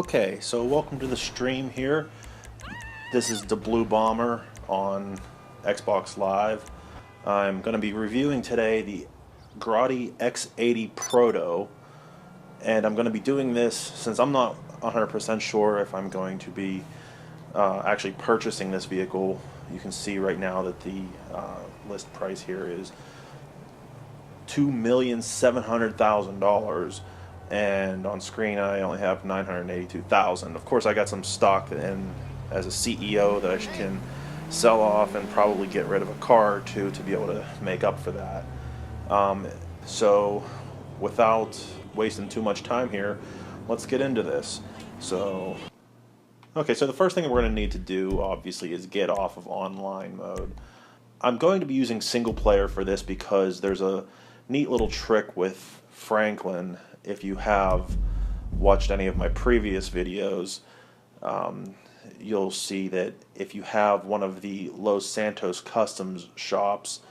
Okay, so welcome to the stream here. This is the Blue Bomber on Xbox Live. I'm going to be reviewing today the Grotti X80 Proto, and I'm going to be doing this since I'm not 100% sure if I'm going to be actually purchasing this vehicle. You can see right now that the list price here is $2,700,000. And on screen I only have 982,000. Of course, I got some stock in as a CEO that I can sell off and probably get rid of a car or two to be able to make up for that. So without wasting too much time here, let's get into this. So the first thing we're going to need to do obviously is get off of online mode. I'm going to be using single player for this because there's a neat little trick with Franklin. If you have watched any of my previous videos, you'll see that if you have one of the Los Santos Customs shops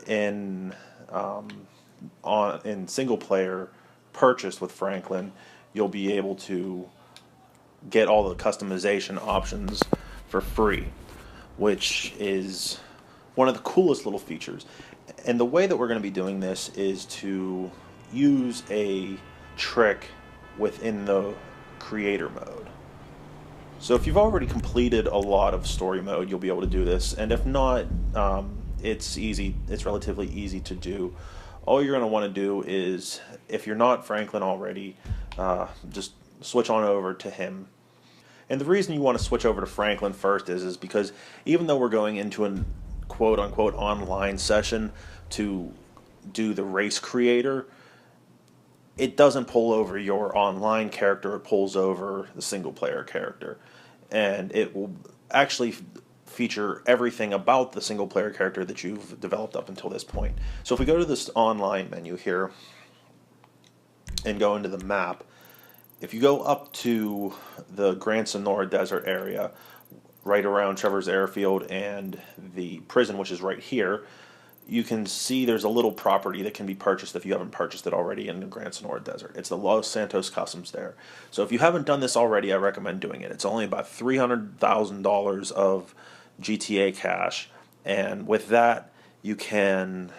in single player purchased with Franklin, you'll be able to get all the customization options for free, which is one of the coolest little features. And the way that we're going to be doing this is to use a trick within the creator mode. So if you've already completed a lot of story mode, you'll be able to do this, and if not, it's easy. It's relatively easy to do. All you're going to want to do is, if you're not Franklin already, just switch on over to him. And the reason you want to switch over to Franklin first is because even though we're going into a quote-unquote online session to do the race creator, it doesn't pull over your online character, it pulls over the single player character. And it will actually feature everything about the single player character that you've developed up until this point. So if we go to this online menu here and go into the map, if you go up to the Grand Sonora Desert area, right around Trevor's Airfield and the prison, which is right here, you can see there's a little property that can be purchased if you haven't purchased it already in the Grand Sonora Desert. It's the Los Santos Customs there. So if you haven't done this already, I recommend doing it. It's only about $300,000 of GTA cash, and with that, you can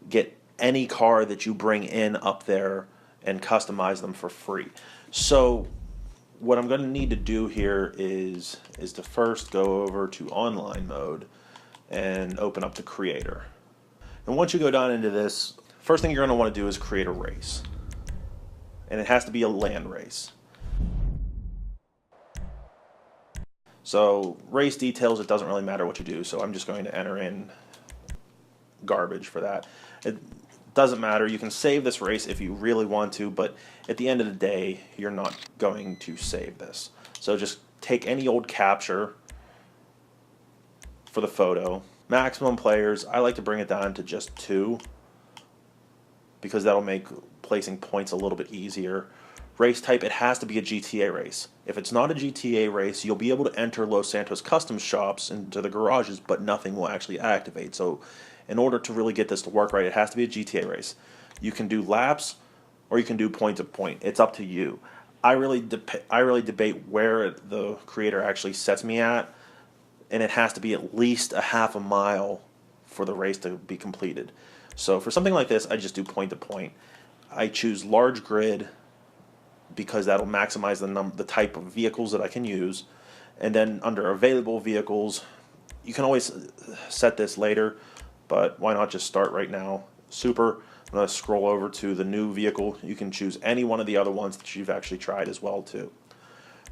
get any car that you bring in up there and customize them for free. So what I'm going to need to do here is to first go over to online mode and open up the creator. And once you go down into this, first thing you're going to want to do is create a race. And it has to be a land race. So race details, it doesn't really matter what you do, so I'm just going to enter in garbage for that. It doesn't matter. You can save this race if you really want to, but at the end of the day, you're not going to save this. So just take any old capture for the photo. Maximum players, I like to bring it down to just 2 because that'll make placing points a little bit easier. Race type, it has to be a GTA race. If it's not a GTA race, you'll be able to enter Los Santos Customs shops into the garages, but nothing will actually activate. So in order to really get this to work right, it has to be a GTA race. You can do laps or you can do point to point. It's up to you. I really debate where the creator actually sets me at, and it has to be at least a half a mile for the race to be completed. So for something like this, I just do point to point. I choose large grid because that'll maximize the type of vehicles that I can use. And then under available vehicles, you can always set this later, but why not just start right now? Super. I'm going to scroll over to the new vehicle. You can choose any one of the other ones that you've actually tried as well too.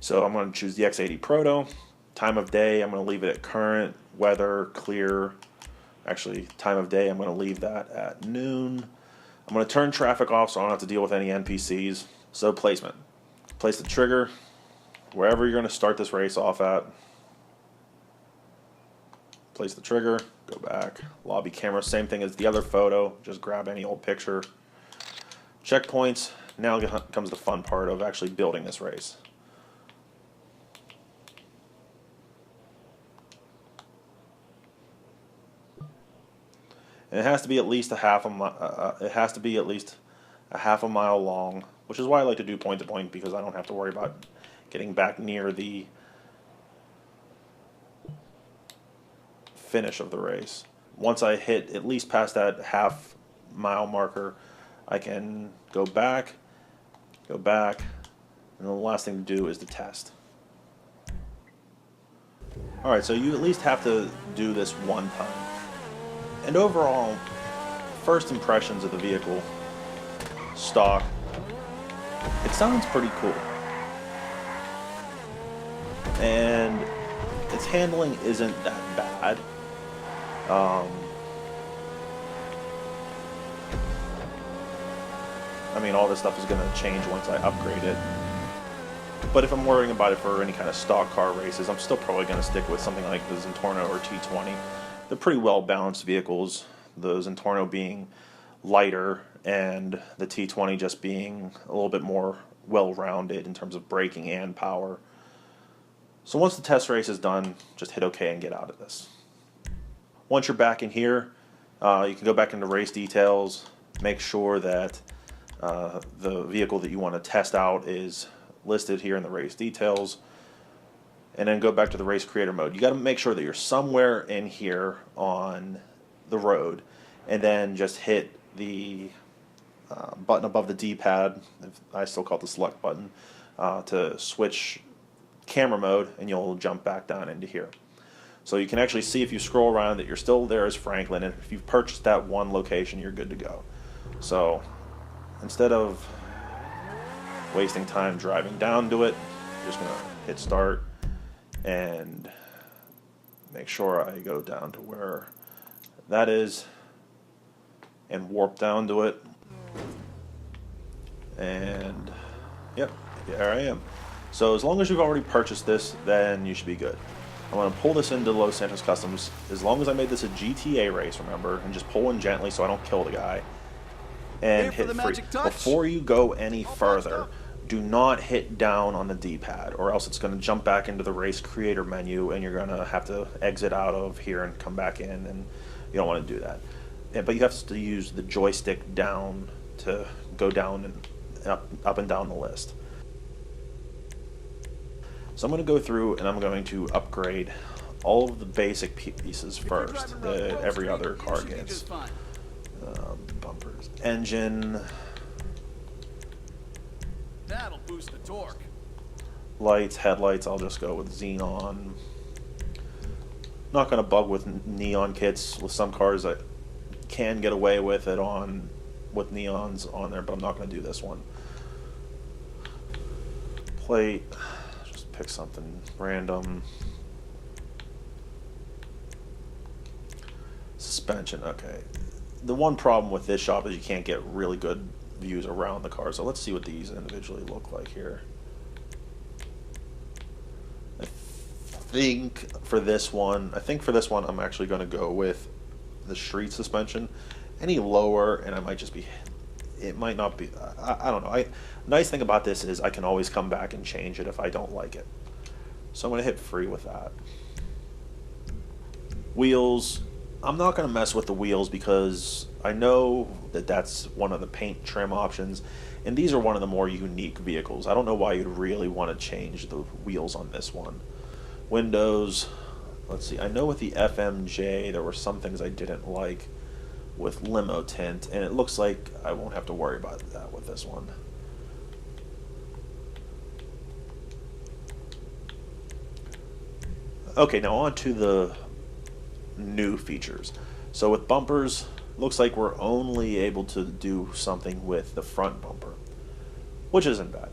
So I'm going to choose the X80 Proto. Time of day, I'm going to leave it at current. Weather, clear. Actually, time of day, I'm going to leave that at noon. I'm going to turn traffic off so I don't have to deal with any NPCs. So placement. Place the trigger wherever you're going to start this race off at. Place the trigger, go back. Lobby camera, same thing as the other photo. Just grab any old picture. Checkpoints. Now comes the fun part of actually building this race. And it has to be at least a half a mile long, which is why I like to do point to point, because I don't have to worry about getting back near the finish of the race. Once I hit at least past that half-mile marker, I can go back, and the last thing to do is the test. Alright, so you at least have to do this one time. And overall, first impressions of the vehicle, stock, it sounds pretty cool. And its handling isn't that bad. I mean, all this stuff is going to change once I upgrade it. But if I'm worrying about it for any kind of stock car races, I'm still probably going to stick with something like the Zentorno or T20. They're pretty well balanced vehicles, the Zentorno being lighter and the T20 just being a little bit more well-rounded in terms of braking and power. So once the test race is done, just hit OK and get out of this. Once you're back in here, you can go back into race details, make sure that the vehicle that you want to test out is listed here in the race details, and then go back to the race creator mode. You got to make sure that you're somewhere in here on the road, and then just hit the button above the D-pad, I still call it the select button, to switch camera mode, and you'll jump back down into here. So you can actually see if you scroll around that you're still there as Franklin, and if you've purchased that one location, you're good to go. So instead of wasting time driving down to it, I'm just going to hit start and make sure I go down to where that is and warp down to it. And yep, there I am. So as long as you've already purchased this, then you should be good. I'm going to pull this into Los Santos Customs. As long as I made this a GTA race, remember, and just pull in gently so I don't kill the guy. And hit free. Before you go any further, do not hit down on the D-pad, or else it's going to jump back into the race creator menu, and you're going to have to exit out of here and come back in, and you don't want to do that. But you have to use the joystick down to go down and up and down the list. So I'm going to go through and I'm going to upgrade all of the basic pieces first that every other car gets. Bumpers, engine, that'll boost the torque. Lights, headlights, I'll just go with xenon. Not going to bug with neon kits. With some cars I can get away with it with neons on there, but I'm not going to do this one. Plate, just pick something random. Suspension, okay. The one problem with this shop is you can't get really good views around the car, so let's see what these individually look like here. I think for this one I'm actually going to go with the street suspension. Any lower and I might just be, it might not be, I don't know. Nice thing about this is I can always come back and change it if I don't like it. So I'm going to hit free with that. Wheels, I'm not going to mess with the wheels because I know that that's one of the paint trim options, and these are one of the more unique vehicles. I don't know why you'd really want to change the wheels on this one. Windows, let's see, I know with the FMJ there were some things I didn't like with limo tint, and it looks like I won't have to worry about that with this one. Okay, now on to the new features. So with bumpers, looks like we're only able to do something with the front bumper, which isn't bad.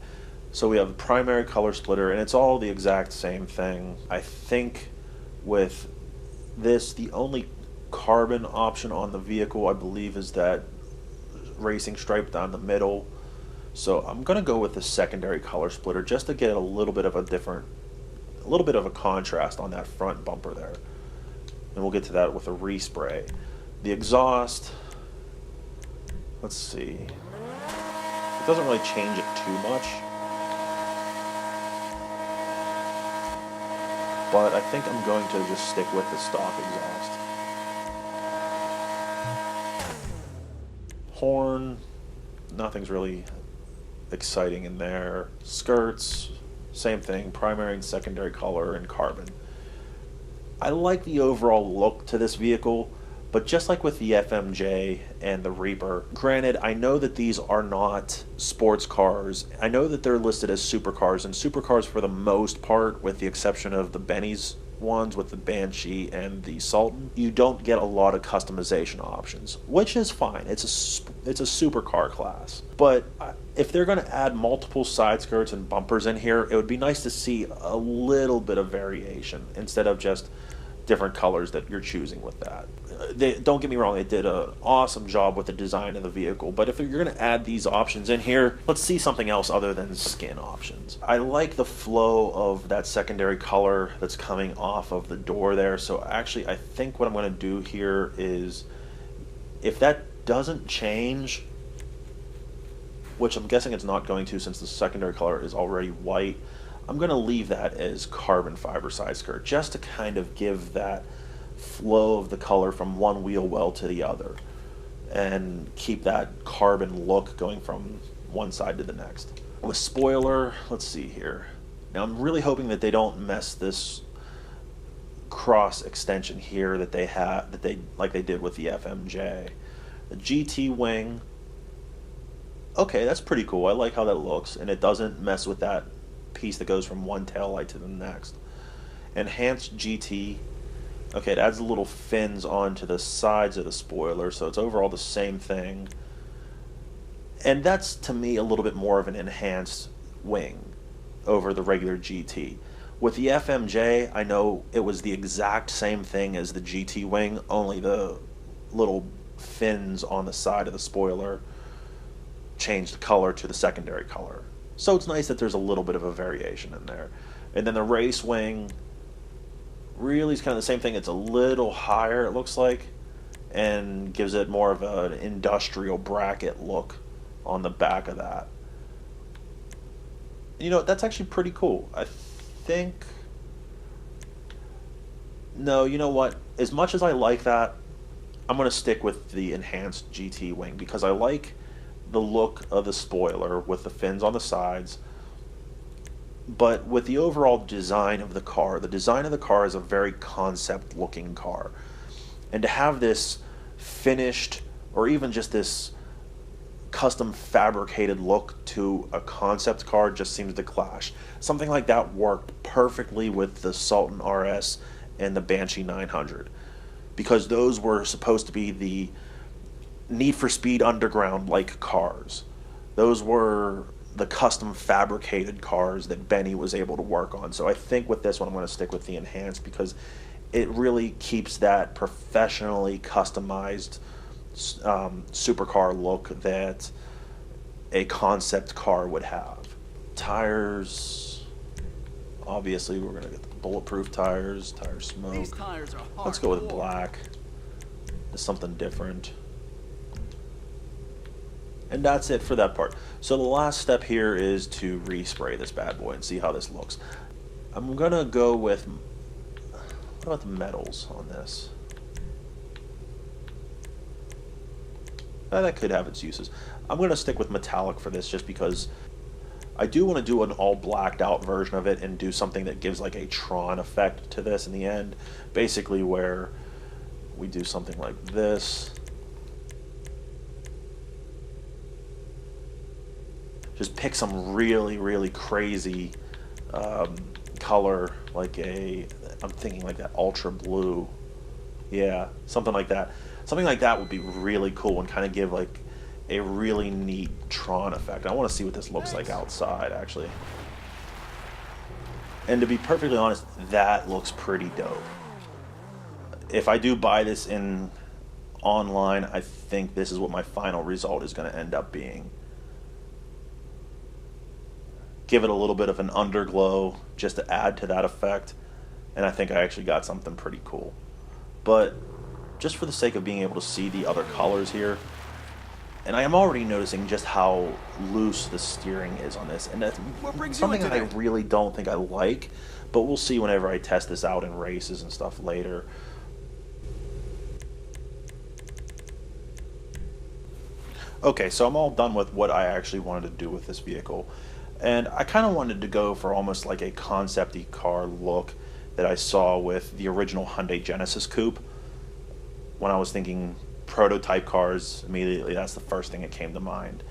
So we have the primary color splitter, and it's all the exact same thing. I think with this, the only carbon option on the vehicle, I believe, is that racing stripe down the middle. So I'm gonna go with the secondary color splitter just to get a little bit of a contrast on that front bumper there. And we'll get to that with a respray. The exhaust, let's see. It doesn't really change it too much. But I think I'm going to just stick with the stock exhaust. Horn, nothing's really exciting in there. Skirts, Same thing, primary and secondary color and carbon. I like the overall look to this vehicle, but just like with the FMJ and the Reaper, granted, I know that these are not sports cars. I know that they're listed as supercars, and supercars for the most part, with the exception of the Benny's ones with the Banshee and the Sultan, you don't get a lot of customization options, which is fine. It's a supercar class. But if they're going to add multiple side skirts and bumpers in here, it would be nice to see a little bit of variation instead of just different colors that you're choosing with that. Don't get me wrong, they did an awesome job with the design of the vehicle, but if you're going to add these options in here, let's see something else other than skin options. I like the flow of that secondary color that's coming off of the door there, so actually I think what I'm going to do here is, if that doesn't change, which I'm guessing it's not going to since the secondary color is already white, I'm going to leave that as carbon fiber side skirt, just to kind of give that flow of the color from one wheel well to the other and keep that carbon look going from one side to the next. With spoiler, let's see here. Now I'm really hoping that they don't mess this cross extension here that they have, like they did with the FMJ. The GT wing, okay, that's pretty cool. I like how that looks, and it doesn't mess with that piece that goes from one taillight to the next. Enhanced GT, okay, it adds the little fins onto the sides of the spoiler, so it's overall the same thing. And that's, to me, a little bit more of an enhanced wing over the regular GT. With the FMJ, I know it was the exact same thing as the GT wing, only the little fins on the side of the spoiler changed the color to the secondary color. So it's nice that there's a little bit of a variation in there. And then the race wing really is kind of the same thing. It's a little higher, it looks like, and gives it more of an industrial bracket look on the back of that. You know, that's actually pretty cool. I think... No, you know what? As much as I like that, I'm going to stick with the enhanced GT wing because I like the look of the spoiler with the fins on the sides, but with the overall design of the car, the design of the car is a very concept looking car, and to have this finished or even just this custom fabricated look to a concept car just seems to clash. Something like that worked perfectly with the Sultan RS and the Banshee 900 because those were supposed to be the Need for Speed Underground like cars. Those were the custom fabricated cars that Benny was able to work on. So I think with this one I'm going to stick with the enhanced because it really keeps that professionally customized supercar look that a concept car would have. Tires, obviously we're going to get the bulletproof tires, tire smoke. These tires are hard. Let's go with black. It's something different. And that's it for that part. So the last step here is to respray this bad boy and see how this looks. I'm gonna go with, what about the metals on this? That could have its uses. I'm gonna stick with metallic for this just because I do want to do an all blacked out version of it and do something that gives like a Tron effect to this in the end. Basically where we do something like this. Just pick some really, really crazy color, like I'm thinking like that ultra blue. Yeah, something like that. Something like that would be really cool and kind of give like a really neat Tron effect. I want to see what this looks like outside, actually. And to be perfectly honest, that looks pretty dope. If I do buy this in online, I think this is what my final result is going to end up being. Give it a little bit of an underglow just to add to that effect, and I think I actually got something pretty cool. But just for the sake of being able to see the other colors here, and I am already noticing just how loose the steering is on this, and that's something that I really don't think I like, but we'll see whenever I test this out in races and stuff later. Okay, so I'm all done with what I actually wanted to do with this vehicle. And I kind of wanted to go for almost like a concept-y car look that I saw with the original Hyundai Genesis Coupe. When I was thinking prototype cars, immediately that's the first thing that came to mind.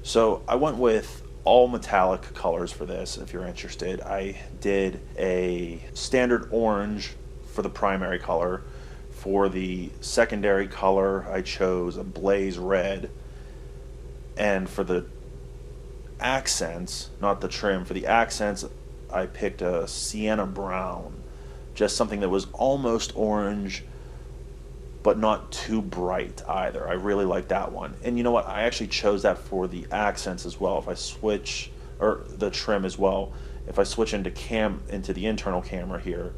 So I went with all metallic colors for this, if you're interested. I did a standard orange for the primary color. For the secondary color, I chose a blaze red. And for the accents, not the trim, for the accents, I picked a sienna brown. Just something that was almost orange, but not too bright either. I really like that one. And you know what? I actually chose that for the accents as well. If I switch, or the trim as well, if I switch into the internal camera here,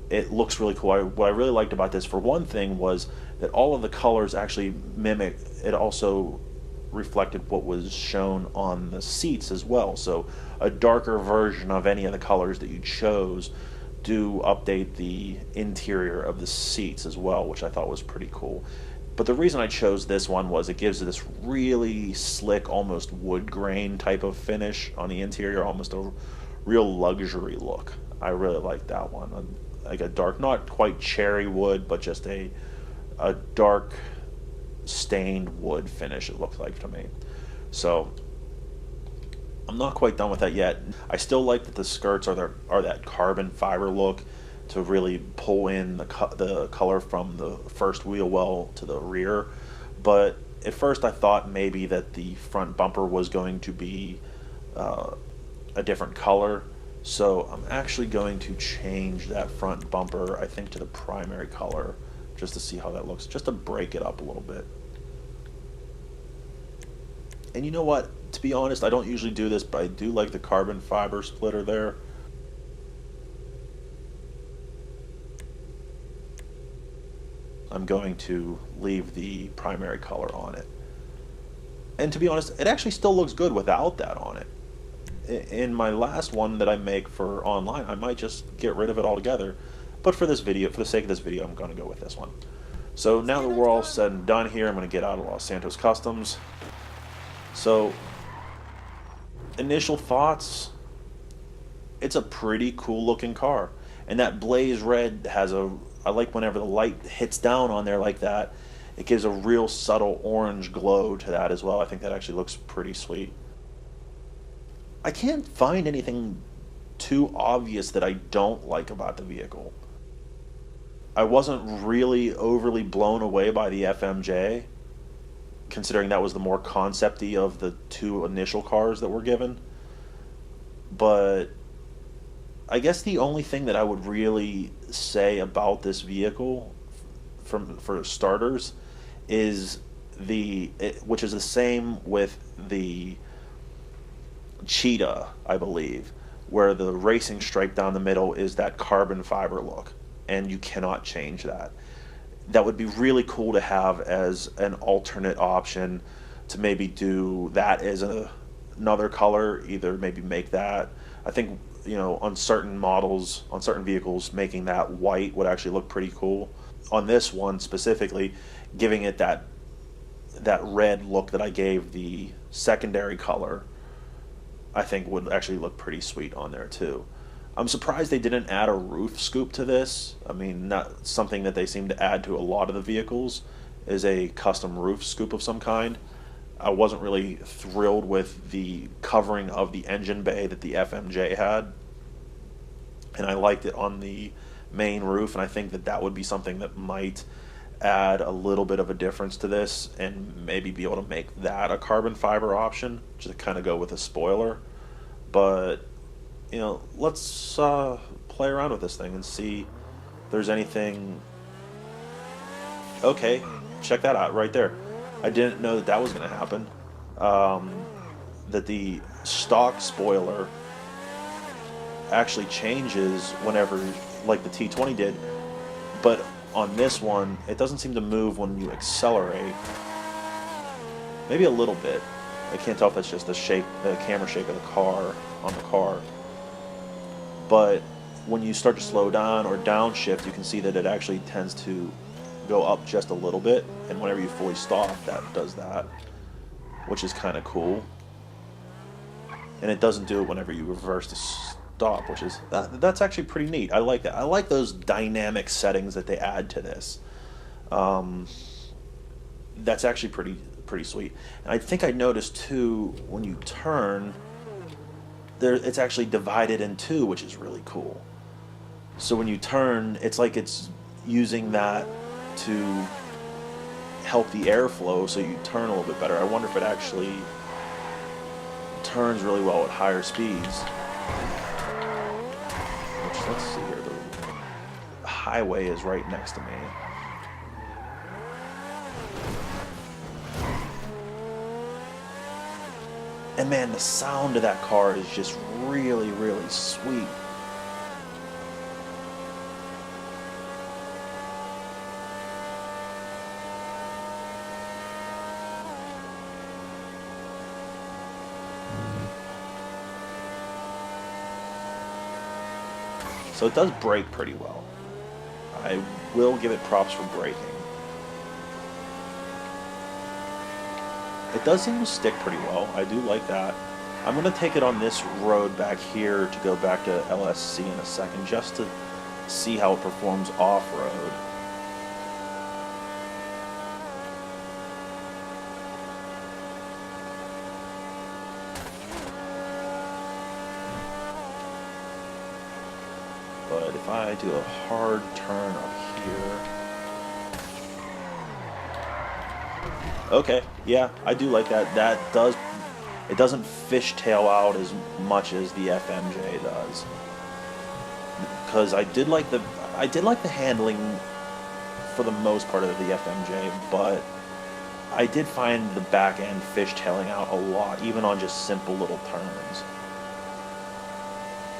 it looks really cool. What I really liked about this, for one thing, was that all of the colors actually mimic. It also reflected what was shown on the seats as well. So a darker version of any of the colors that you chose do update the interior of the seats as well, which I thought was pretty cool. But the reason I chose this one was it gives this really slick, almost wood grain type of finish on the interior, almost a real luxury look. I really like that one. Like a dark, not quite cherry wood, but just a dark stained wood finish, it looked like to me. So I'm not quite done with that yet. I still like that the skirts are that carbon fiber look to really pull in the color from the first wheel well to the rear. But at first I thought maybe that the front bumper was going to be a different color. So I'm actually going to change that front bumper, I think, to the primary color, just to see how that looks, just to break it up a little bit. And you know what? To be honest, I don't usually do this, but I do like the carbon fiber splitter there. I'm going to leave the primary color on it. And to be honest, it actually still looks good without that on it. In my last one that I make for online, I might just get rid of it altogether. But for this video, for the sake of this video, I'm going to go with this one. So now that we're all said and done here, I'm going to get out of Los Santos Customs. So, initial thoughts, it's a pretty cool looking car. And that blaze red I like whenever the light hits down on there like that, it gives a real subtle orange glow to that as well. I think that actually looks pretty sweet. I can't find anything too obvious that I don't like about the vehicle. I wasn't really overly blown away by the FMJ, considering that was the more concept-y of the two initial cars that were given. But I guess the only thing that I would really say about this vehicle, for starters, is which is the same with the Cheetah, I believe, where the racing stripe down the middle is that carbon fiber look, and you cannot change that. That would be really cool to have as an alternate option, to maybe do that as another color, either maybe make that, I think, you know, on certain models, on certain vehicles, making that white would actually look pretty cool. On this one specifically, giving it that red look that I gave the secondary color, I think would actually look pretty sweet on there too. I'm surprised they didn't add a roof scoop to this. I mean, not something that they seem to add to a lot of the vehicles is a custom roof scoop of some kind. I wasn't really thrilled with the covering of the engine bay that the FMJ had, and I liked it on the main roof, and I think that would be something that might add a little bit of a difference to this, and maybe be able to make that a carbon fiber option, just to kind of go with a spoiler. But you know, let's play around with this thing and see if there's anything. Okay, check that out right there. I didn't know that was going to happen. That the stock spoiler actually changes whenever, like the T20 did, but on this one, it doesn't seem to move when you accelerate. Maybe a little bit. I can't tell if that's just the camera shake of the car on the car. But when you start to slow down or downshift, you can see that it actually tends to go up just a little bit, and whenever you fully stop, that does that, which is kind of cool. and it doesn't do it whenever you reverse to stop, which is that's actually pretty neat. I like that. I like those dynamic settings that they add to this. That's actually pretty sweet. And I think I noticed too when you turn, it's actually divided in two, which is really cool. So when you turn, it's like it's using that to help the airflow, so you turn a little bit better. I wonder if it actually turns really well at higher speeds. Which, let's see here, the highway is right next to me. And man, the sound of that car is just really, really sweet. So it does brake pretty well. I will give it props for braking. It does seem to stick pretty well. I do like that. I'm going to take it on this road back here to go back to LSC in a second, just to see how it performs off-road. But if I do a hard turn up here... Okay, yeah, I do like that. It doesn't fishtail out as much as the FMJ does. Because I did like the handling for the most part of the FMJ, but I did find the back end fishtailing out a lot, even on just simple little turns.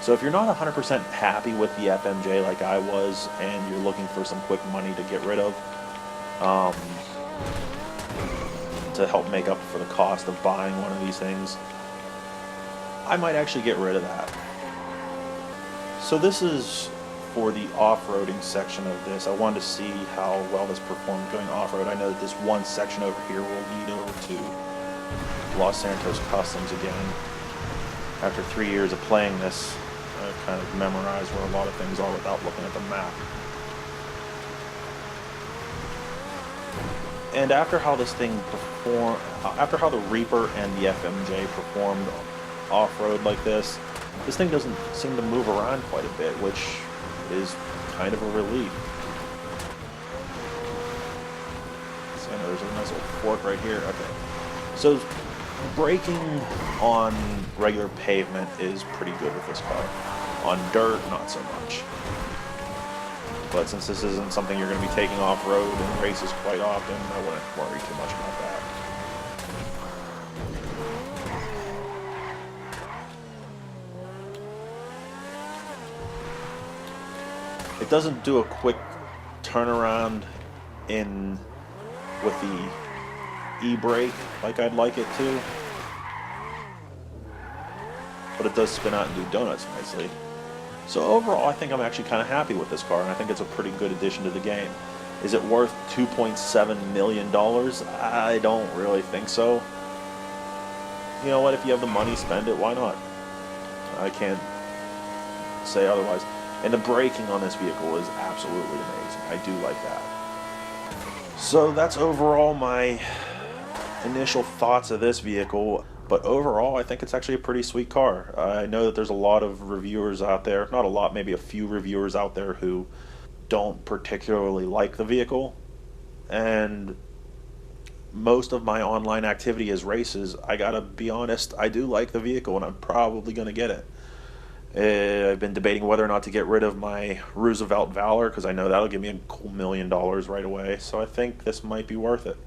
So if you're not 100% happy with the FMJ like I was, and you're looking for some quick money to get rid of, to help make up for the cost of buying one of these things, I might actually get rid of that. So this is for the off-roading section of this. I wanted to see how well this performed going off-road. I know that this one section over here will lead over to Los Santos Customs again. After 3 years of playing this, I kind of memorized where a lot of things are without looking at the map. And after how this thing performed, after how the Reaper and the FMJ performed off-road like this thing doesn't seem to move around quite a bit, which is kind of a relief. So I know there's a nice little fork right here. Okay. So braking on regular pavement is pretty good with this car. On dirt, not so much. But since this isn't something you're going to be taking off-road in races quite often, I wouldn't worry too much about that. It doesn't do a quick turnaround in with the e-brake like I'd like it to, but it does spin out and do donuts nicely. So overall, I think I'm actually kind of happy with this car, and I think it's a pretty good addition to the game. Is it worth $2.7 million? I don't really think so. You know what, if you have the money, spend it, why not? I can't say otherwise. And the braking on this vehicle is absolutely amazing. I do like that. So that's overall my initial thoughts of this vehicle. But overall, I think it's actually a pretty sweet car. I know that there's a lot of reviewers out there, not a lot, maybe a few reviewers out there who don't particularly like the vehicle. And most of my online activity is races. I gotta be honest, I do like the vehicle, and I'm probably gonna get it. I've been debating whether or not to get rid of my Roosevelt Valor, because I know that'll give me a cool $1 million right away. So I think this might be worth it.